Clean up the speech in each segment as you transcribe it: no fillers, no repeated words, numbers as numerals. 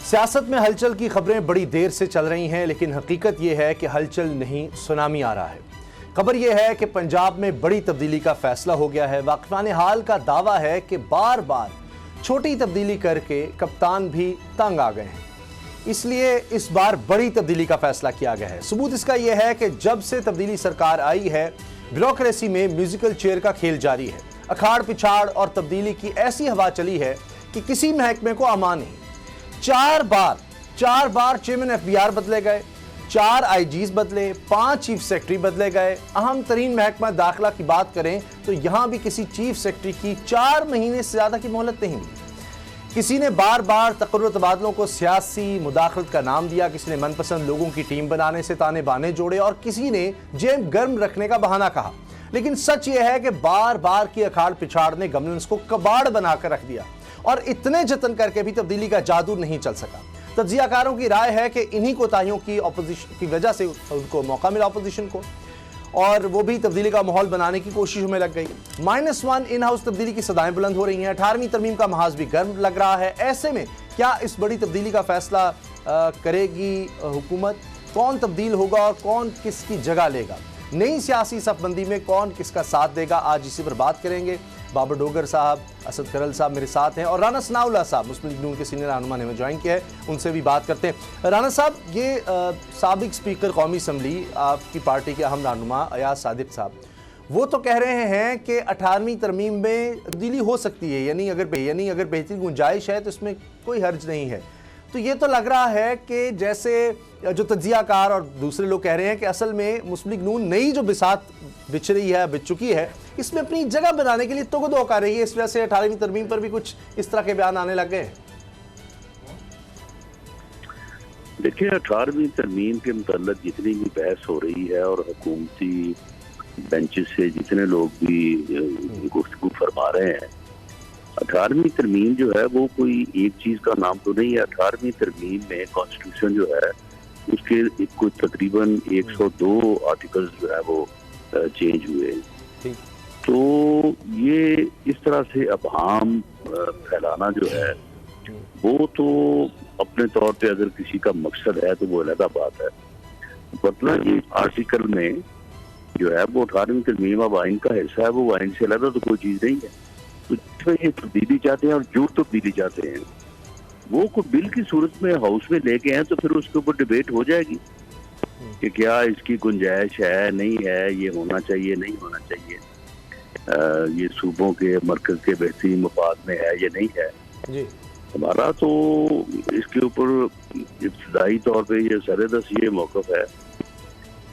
سیاست میں ہلچل کی خبریں بڑی دیر سے چل رہی ہیں، لیکن حقیقت یہ ہے کہ ہلچل نہیں، سونامی آ رہا ہے۔ خبر یہ ہے کہ پنجاب میں بڑی تبدیلی کا فیصلہ ہو گیا ہے۔ واقفان حال کا دعویٰ ہے کہ بار بار چھوٹی تبدیلی کر کے کپتان بھی تنگ آ گئے ہیں، اس لیے اس بار بڑی تبدیلی کا فیصلہ کیا گیا ہے۔ ثبوت اس کا یہ ہے کہ جب سے تبدیلی سرکار آئی ہے، بیوروکریسی میں میوزیکل چیئر کا کھیل جاری ہے۔ اکھاڑ پچھاڑ اور تبدیلی کی ایسی ہوا چلی ہے کہ کسی محکمے کو امان نہیں۔ چار بار چیئرمین ایف بی آر بدلے گئے، 4 آئی جیز بدلے، 5 چیف سیکرٹری بدلے گئے۔ اہم ترین محکمہ داخلہ کی بات کریں تو یہاں بھی کسی چیف سیکرٹری کی 4 مہینے سے زیادہ کی مہلت نہیں ملی۔ کسی نے بار بار تقرر و تبادلوں کو سیاسی مداخلت کا نام دیا، کسی نے من پسند لوگوں کی ٹیم بنانے سے تانے بانے جوڑے، اور کسی نے جیب گرم رکھنے کا بہانہ کہا۔ لیکن سچ یہ ہے کہ بار بار کی اکھاڑ پچھاڑ نے گورننس کو کباڑ بنا کر رکھ دیا، اور اتنے جتن کر کے بھی تبدیلی کا جادو نہیں چل سکا۔ تجزیہ کاروں کی رائے ہے کہ انہی کوتاہیوں کی وجہ سے ان کو موقع ملا اپوزیشن کو، اور وہ بھی تبدیلی کا ماحول بنانے کی کوششوں میں لگ گئی۔ -1 ان ہاؤس تبدیلی کی صدائیں بلند ہو رہی ہیں۔ 18ویں ترمیم کا محاذ بھی گرم لگ رہا ہے۔ ایسے میں کیا اس بڑی تبدیلی کا فیصلہ کرے گی حکومت؟ کون تبدیل ہوگا اور کون کس کی جگہ لے گا؟ نئی سیاسی صف بندی میں کون کس کا ساتھ دے گا؟ آج اسی پر بات کریں گے۔ بابر ڈوگر صاحب، اسد کرل صاحب میرے ساتھ ہیں، اور رانا ثناءاللہ صاحب مسلم لیگ نون کے سینئر رہنما نے ہمیں جوائن کیا ہے، ان سے بھی بات کرتے ہیں۔ رانا صاحب، یہ سابق اسپیکر قومی اسمبلی آپ کی پارٹی کے اہم رہنما ایاز صادق صاحب، وہ تو کہہ رہے ہیں کہ 18ویں ترمیم میں تبدیلی ہو سکتی ہے، یعنی اگر بہتری گنجائش ہے تو اس میں کوئی حرج نہیں ہے۔ تو یہ تو لگ رہا ہے کہ جیسے جو تجزیہ کار اور دوسرے لوگ کہہ رہے ہیں کہ اصل میں مسلم لیگ نون نئی جو بساط بچ رہی ہے، بچ چکی ہے، اس میں اپنی جگہ بنانے کے لیے توگ دو کر رہی ہے، اس وجہ سے 18ویں ترمیم پر بھی کچھ اس طرح کے بیان آنے لگ گئے۔ دیکھیں، 18ویں ترمیم کے متعلق جتنی بھی بحث ہو رہی ہے اور حکومتی بینچز سے جتنے لوگ بھی گفتگو فرما رہے ہیں، 18ویں ترمیم جو ہے وہ کوئی ایک چیز کا نام تو نہیں ہے۔ 18ویں ترمیم میں کانسٹیٹیوشن جو ہے اس کے کوئی تقریباً 102 آرٹیکلز جو ہے وہ چینج ہوئے، تو یہ اس طرح سے ابہام پھیلانا جو ہے وہ تو اپنے طور پہ اگر کسی کا مقصد ہے تو وہ علیحدہ بات ہے، ورنہ یہ آرٹیکل میں جو ہے وہ 18ویں ترمیم اب آئین کا حصہ ہے، وہ آئین سے علیحدہ تو کوئی چیز نہیں ہے۔ تو جس میں یہ تبدیلی چاہتے ہیں اور جو تبدیلی چاہتے ہیں وہ کوئی بل کی صورت میں ہاؤس میں لے کے ہیں تو پھر اس کے اوپر ڈیبیٹ ہو جائے گی کہ کیا اس کی گنجائش ہے، نہیں ہے، یہ ہونا چاہیے، نہیں ہونا چاہیے، یہ صوبوں کے مرکز کے بہترین مفاد میں ہے یا نہیں ہے۔ ہمارا تو اس کے اوپر ابتدائی طور پہ یہ سردست یہ موقف ہے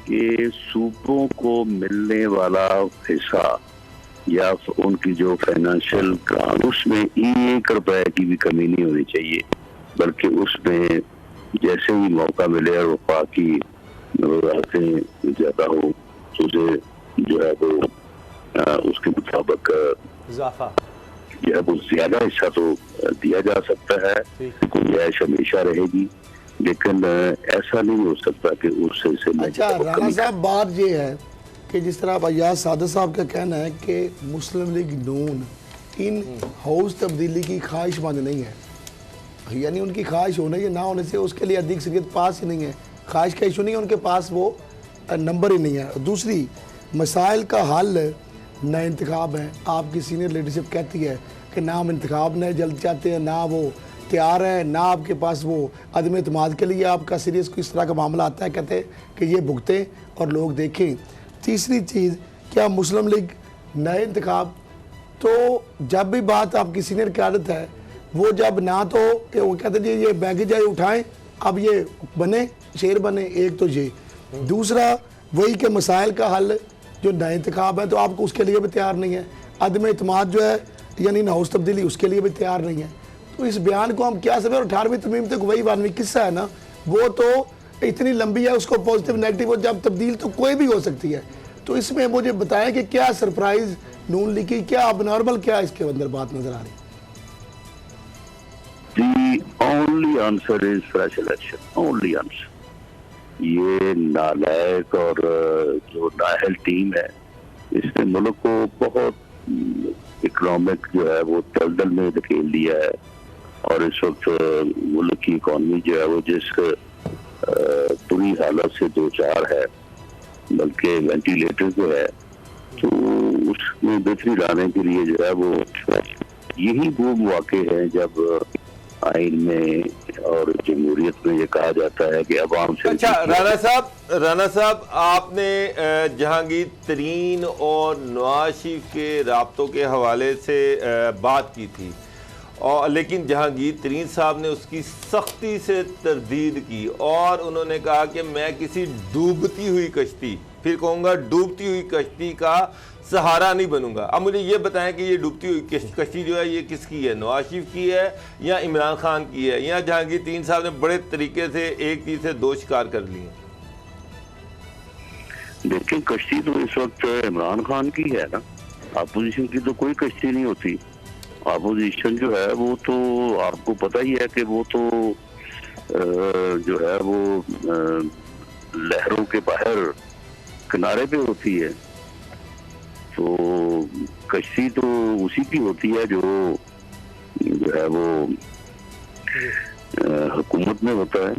کہ صوبوں کو ملنے والا حصہ یا ان کی جو فائنانشل گرانٹ، اس میں 1 روپے کی بھی کمی نہیں ہونی چاہیے، بلکہ اس میں جیسے ہی موقع ملے اور وفاق کی ضرورتیں زیادہ ہو تو اسے جو ہے وہ اس کے مطابق اضافہ جو ہے وہ زیادہ حصہ تو دیا جا سکتا ہے، گنجائش ہمیشہ رہے گی، لیکن ایسا نہیں ہو سکتا کہ اس سے اچھا رانا صاحب، بات یہ ہے کہ جس طرح ایاز صادق صاحب کا کہنا ہے کہ مسلم لیگ نون ان ہاؤس تبدیلی کی خواہش مند نہیں ہے، یعنی ان کی خواہش ہونے یا نہ ہونے سے اس کے لیے اکثریت پاس ہی نہیں ہے، خواہش کا ایشو نہیں ہے، ان کے پاس وہ نمبر ہی نہیں ہے۔ دوسری، مسائل کا حل نہ انتخاب ہے۔ آپ کی سینئر لیڈرشپ کہتی ہے کہ نہ ہم انتخاب نہ جلد چاہتے ہیں، نہ وہ تیار ہے، نہ آپ کے پاس وہ عدم اعتماد کے لیے آپ کا سیریس کو اس طرح کا معاملہ آتا ہے، کہتے ہیں کہ یہ بھگتیں اور لوگ دیکھیں۔ تیسری چیز، کیا مسلم لیگ نئے انتخاب؟ تو جب بھی بات آپ کی سینئر قیادت ہے، وہ جب نہ تو کہ وہ کہتے ہیں یہ بیگج آئے اٹھائیں، اب یہ بنے شیر بنے، ایک تو یہ، دوسرا وہی کہ مسائل کا حل جو نئے انتخاب ہے تو آپ کو اس کے لیے بھی تیار نہیں ہے، عدم اعتماد جو ہے یعنی ہاؤس تبدیلی اس کے لیے بھی تیار نہیں ہے۔ تو اس بیان کو ہم کیا سمجھیں؟ اور 18ویں ترمیم تک وہی 12ویں قصہ ہے نا، وہ تو اتنی لمبی ہے، اس کو پازیٹیو نیگیٹو، اور جب تبدیل تو کوئی بھی ہو سکتی ہے۔ تو اس میں مجھے بتائیں کہ کیا سرپرائز نون لیگ کی، کیا اب نارمل، کیا اس کے اندر بات نظر آ رہی ہے؟ The only answer is fresh election. Only answer. یہ نالائق اور جو نااہل ٹیم ہے اس نے ملک کو بہت اکنامک جو ہے وہ دلدل میں دھکیل دیا ہے، اور اس وقت ملک کی اکانومی جو ہے وہ جس بری حالت سے دو چار ہے، بلکہ وینٹیلیٹر جو ہے، تو اس میں بہتری لانے کے لیے جو ہے وہ یہی وہ مواقع ہیں جب آئین میں اور جمہوریت میں یہ کہا جاتا ہے کہ عوام سے... اچھا رانا صاحب آپ نے جہانگیر ترین اور نواز شریف کے رابطوں کے حوالے سے بات کی تھی، اور لیکن جہانگیر ترین صاحب نے اس کی سختی سے تردید کی اور انہوں نے کہا کہ میں کسی ڈوبتی ہوئی کشتی، پھر کہوں گا ڈوبتی ہوئی کشتی کا سہارا نہیں بنوں گا۔ اب مجھے یہ بتائیں کہ یہ ڈوبتی ہوئی کشتی جو ہے یہ کس کی ہے؟ نواز شریف کی ہے یا عمران خان کی ہے، یا جہانگیر ترین صاحب نے بڑے طریقے سے ایک چیز سے دو شکار کر لی ہیں؟ دیکھیں کشتی تو اس وقت عمران خان کی ہے نا، اپوزیشن کی تو کوئی کشتی نہیں ہوتی۔ اپوزیشن جو ہے وہ تو آپ کو پتہ ہی ہے کہ وہ تو جو ہے وہ لہروں کے باہر کنارے پہ ہوتی ہے، تو کشتی تو اسی کی ہوتی ہے جو ہے وہ حکومت میں ہوتا ہے۔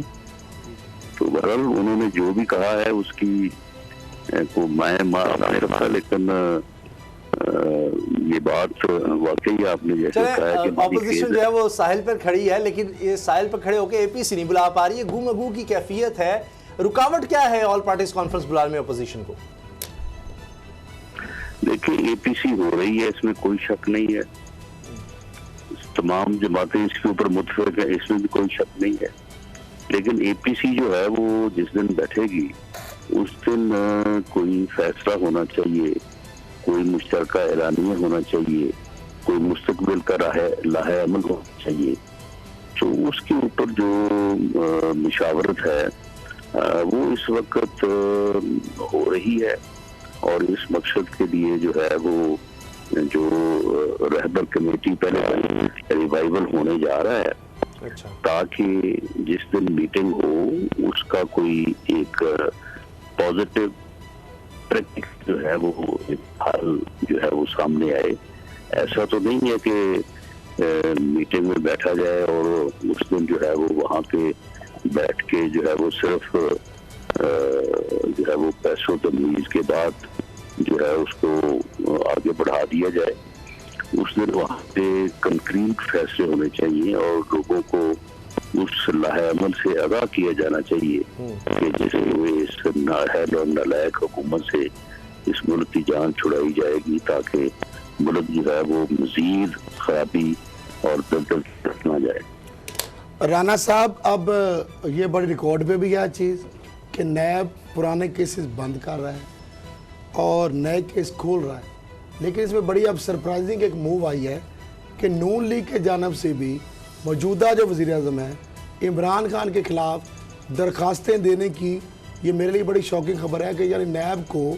تو بہرحال انہوں نے جو بھی کہا ہے اس کی کو میں نہیں رکھا، لیکن یہ بات واقعی آپ نے جیسے کہا ہے کہ اپوزیشن جو ہے وہ ساحل پر کھڑی ہے، لیکن یہ ساحل پر کھڑے ہو کے اے پی سی نہیں بلا پا رہی ہے، گو مگو کی کیفیت ہے۔ رکاوٹ کیا ہے آل پارٹیز کانفرنس بلانے میں اپوزیشن کو؟ دیکھیں اے پی سی ہو رہی ہے، اس میں کوئی شک نہیں ہے، تمام جماعتیں اس کے اوپر متفق ہیں، اس میں بھی کوئی شک نہیں ہے، لیکن اے پی سی جو ہے وہ جس دن بیٹھے گی اس دن کوئی فیصلہ ہونا چاہیے، کوئی مشترکہ اعلانیہ ہونا چاہیے، کوئی مستقبل کا راہ عمل ہونا چاہیے۔ تو اس کے اوپر جو مشاورت ہے وہ اس وقت ہو رہی ہے، اور اس مقصد کے لیے جو ہے وہ جو رہبر کمیٹی پہلے ریوائول ہونے جا رہا ہے، تاکہ جس دن میٹنگ ہو اس کا کوئی ایک پازیٹیو پریکٹس جو ہے وہ حل جو ہے وہ سامنے آئے۔ ایسا تو نہیں ہے کہ میٹنگ میں بیٹھا جائے اور اس دن جو ہے وہ وہاں پہ بیٹھ کے جو ہے وہ صرف جو ہے وہ پیسوں تمیز کے بعد جو ہے اس کو آگے بڑھا دیا جائے۔ اس دن وہاں پہ کنکریٹ فیصلے ہونے چاہیے اور لوگوں کو اس لاہ عمل سے آگاہ کیا جانا چاہیے کہ جیسے وہ اس نااہل اور نالائق حکومت سے اس ملک کی جان چھڑائی جائے گی، تاکہ ملک جو ہے وہ مزید خرابی اور دلدل نہ جائے۔ رانا صاحب اب یہ بڑی ریکارڈ پہ بھی ہے چیز کہ نیب پرانے کیسز بند کر رہا ہے اور نئے کیس کھول رہا ہے، لیکن اس میں بڑی اب سرپرائزنگ ایک موو آئی ہے کہ نون لیگ کے جانب سے بھی موجودہ جو وزیر اعظم ہے عمران خان کے خلاف درخواستیں دینے کی، یہ میرے لیے بڑی شاکنگ خبر ہے کہ یعنی نیب کو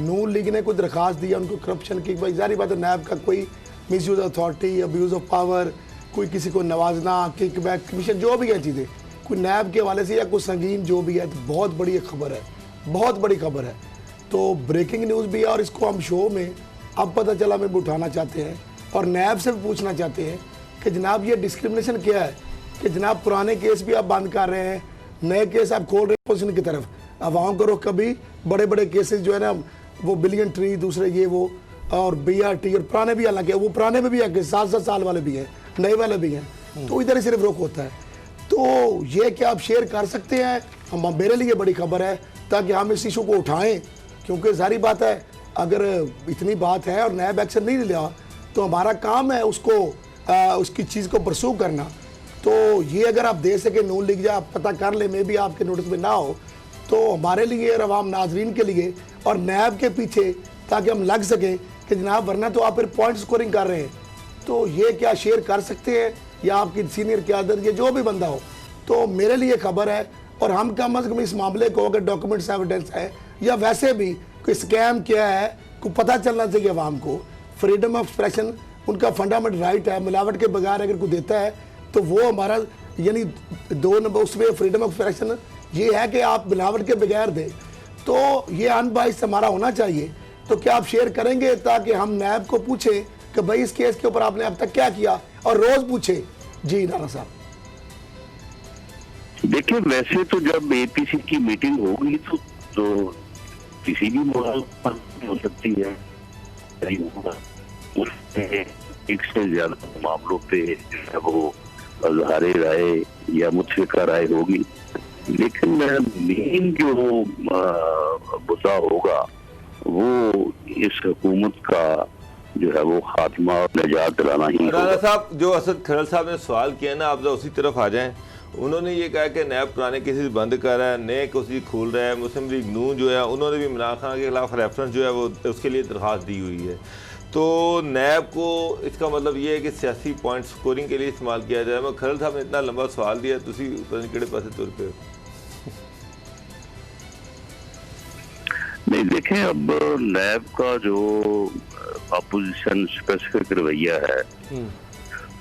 نون لیگ نے کوئی درخواست دیا ان کو کرپشن کی۔ بھائی ظاہری بات ہے نیب کا کوئی misuse authority, abuse of power, کوئی کسی کو نوازنا، کک بیک کمیشن، جو بھی ہے چیزیں کوئی نیب کے حوالے سے یا کوئی سنگین جو بھی ہے، تو بہت بڑی ایک خبر ہے، بہت بڑی خبر ہے۔ تو بریکنگ نیوز بھی ہے اور اس کو ہم شو میں اب پتہ چلا میں بھی اٹھانا چاہتے ہیں اور نیب سے بھی پوچھنا چاہتے ہیں کہ جناب یہ ڈسکرمنیشن کیا ہے کہ جناب پرانے کیس بھی آپ بند کر رہے ہیں، نئے کیس آپ کھول رہے ہیں اپوزیشن کی طرف۔ عوام کو رخ کبھی بڑے بڑے کیسز جو ہے نا وہ بلین ٹری، دوسرے یہ وہ اور بی آر ٹی، اور پرانے بھی حالانکہ وہ پرانے میں بھی ہے کہ 7 سال والے بھی ہیں، نئے والے بھی ہیں، تو ادھر ہی صرف رخ ہوتا ہے۔ تو یہ کہ آپ شیئر کر سکتے ہیں، میرے لیے بڑی خبر ہے تاکہ ہم اس ایشو کو اٹھائیں، کیونکہ ظاہری بات ہے اگر اتنی بات ہے اور نیب ایکشن نہیں لیا تو ہمارا کام ہے اس کو اس کی چیز کو پرسو کرنا۔ تو یہ اگر آپ دے سکیں نون لیگ جا آپ پتہ کر لیں، میں بھی آپ کے نوٹس میں نہ ہو تو ہمارے لیے اور عوام ناظرین کے لیے اور نیب کے پیچھے تاکہ ہم لگ سکیں کہ جناب ورنہ تو آپ پھر پوائنٹ سکورنگ کر رہے ہیں۔ تو یہ کیا شیئر کر سکتے ہیں یا آپ کی سینئر قیادت یا جو بھی بندہ ہو، تو میرے لیے خبر ہے اور ہم کم از کم اس معاملے کو اگر ڈاکومنٹس ایویڈنس ہے یا ویسے بھی کوئی اسکیم کیا ہے کو پتہ چلنا چاہیے عوام کو۔ فریڈم آف ایکسپریشن ان کا فنڈامنٹل رائٹ ہے، ملاوٹ کے بغیر اگر کوئی دیتا ہے تو وہ ہمارا یعنی 2 نمبر اس میں فریڈم آف ایکسپریشن یہ ہے کہ آپ ملاوٹ کے بغیر دیں، تو یہ ان بائس ہمارا ہونا چاہیے۔ تو کیا آپ شیئر کریں گے تاکہ ہم نیب کو پوچھیں کہ بھائی اس کیس کے اوپر آپ نے اب تک کیا کیا، اور روز پوچھیں جی رانا صاحب. دیکھیں ویسے تو جب اے پی سی کی میٹنگ ہوگی تو کسی بھی موضوع پر ہو سکتی ہے, اس میں ایک سے زیادہ معاملوں پہ جو ہے وہ اظہار رائے یا متفقہ رائے ہوگی, لیکن مین جو مدعا ہوگا وہ اس حکومت کا جو ہے وہ خاتمہ اور نجات دلانا ہی ہوگا. رانا صاحب, جو اسد کھرل صاحب نے سوال کیا نا, آپ اسی طرف آ جائیں. انہوں نے یہ کہا کہ نیب پرانے کیسز بند کر رہا ہے, نئے کیسز کھول رہا ہے. مسلم لیگ نون جو ہے انہوں نے بھی عمران خان کے خلاف ریفرنس جو ہے وہ اس کے لیے درخواست دی ہوئی ہے. تو نیب کو اس کا مطلب یہ ہے کہ سیاسی پوائنٹ سکورنگ کے لیے استعمال کیا جائے. میں کھرل صاحب نے اتنا لمبا سوال دیا, تسی پتہ نہیں کہڑے پاسے تر پہ. نہیں دیکھیں, اب نیب کا جو اپوزیشن اسپیسیفک رویہ ہے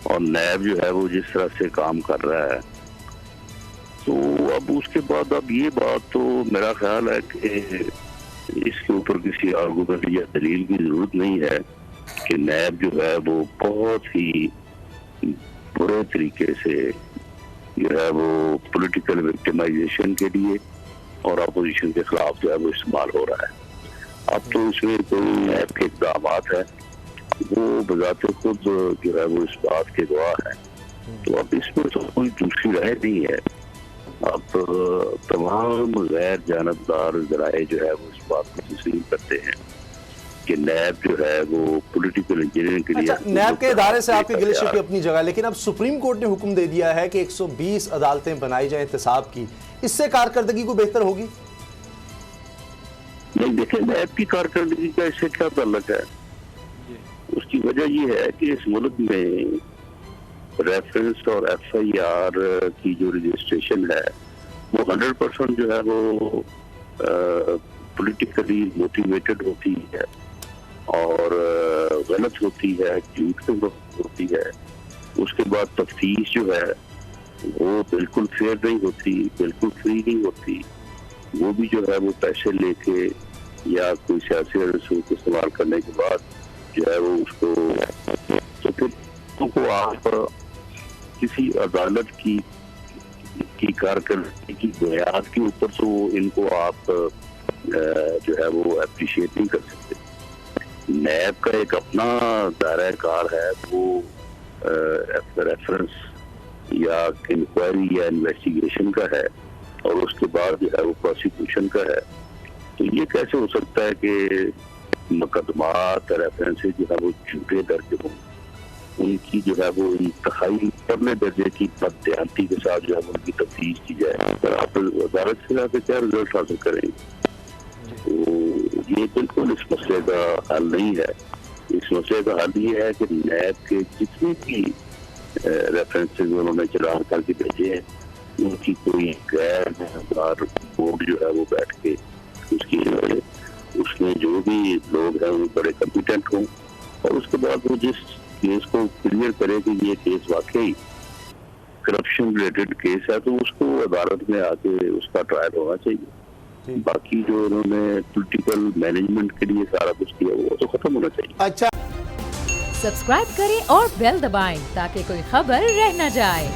اور نیب جو ہے وہ جس طرح سے کام کر رہا ہے, تو اب اس کے بعد اب یہ بات تو میرا خیال ہے کہ اس کے اوپر کسی آرگومنٹ یا دلیل کی ضرورت نہیں ہے کہ نیب جو ہے وہ بہت ہی برے طریقے سے جو ہے وہ پولیٹیکل وکٹمائزیشن کے لیے اور اپوزیشن کے خلاف جو ہے وہ استعمال ہو رہا ہے. اب تو اس میں کوئی نیب کے اقدامات ہیں وہ بذات خود جو ہے وہ اس بات کے گواہ ہے, تو اب اس میں تو کوئی دوسری رائے نہیں ہے. اب تمام غیر جانبدار ذرائع جو ہے وہ اس بات کو تسلیم کرتے ہیں کہ نیب جو ہے وہ پولیٹیکل انجینئرنگ کے لیے. نیب کے ادارے سے آپ کی گلے شکوے اپنی جگہ, لیکن اب سپریم کورٹ نے حکم دے دیا ہے کہ 120 عدالتیں بنائی جائیں احتساب کی. اس سے کارکردگی کو بہتر ہوگی؟ نہیں دیکھیں, نیب کی کارکردگی کا اس سے کیا تعلق ہے. اس کی وجہ یہ ہے کہ اس ملک میں ریفرنس اور ایف آئی آر کی جو رجسٹریشن ہے وہ 100% جو ہے وہ پولیٹیکلی موٹیویٹڈ ہوتی ہے اور غلط ہوتی ہے, جھوٹ ہوتی ہے. اس کے بعد تفتیش جو ہے وہ بالکل فیئر نہیں ہوتی, بالکل فری نہیں ہوتی. وہ بھی جو ہے وہ پیسے لے کے یا کوئی سیاسی رسوم کو استعمال کرنے کے بعد جو ہے وہ اس کو, تو پھر آپ کسی عدالت کی کارکردگی کی بنیاد کے اوپر تو ان کو آپ جو ہے وہ اپریشیٹ نہیں کر سکتے. نیب کا ایک اپنا دائرہ کار ہے, وہ ریفرنس یا انکوائری یا انویسٹیگیشن کا ہے اور اس کے بعد جو ہے وہ پروسیکیوشن کا ہے. تو یہ کیسے ہو سکتا ہے کہ مقدمات ریفرنسز جو ہے وہ جھوٹے درج ہوں, ان کی جو ہے وہ انتہائی پرلے درجے کی بددیانتی کے ساتھ جو ہے ان کی تفتیش کی جائے. اگر آپ عدالت سے جا کے کیا رزلٹ حاصل کریں گے, تو یہ بالکل اس مسئلے کا حل نہیں ہے. اس مسئلے کا حل یہ ہے کہ نیب کے جتنے بھی ریفرنسز انہوں نے چلان کر کے بھیجے ہیں ان کی کوئی غیر معتبر بورڈ جو ہے وہ بیٹھ کے اس کی اس میں جو بھی لوگ ہیں وہ بڑے کمپیٹنٹ ہوں, اور اس کے بعد وہ جس کیس کو کلیئر کرے کہ یہ کیس واقعی کرپشن ریلیٹڈ کیس ہے تو اس کو عدالت میں آ کے اس کا ٹرائل ہونا چاہیے. باقی جو انہوں نے پولیٹیکل مینجمنٹ کے لیے سارا کچھ کیا وہ تو ختم ہونا چاہیے. اچھا, سبسکرائب کریں اور بیل دبائیں تاکہ کوئی خبر رہ نہ جائے.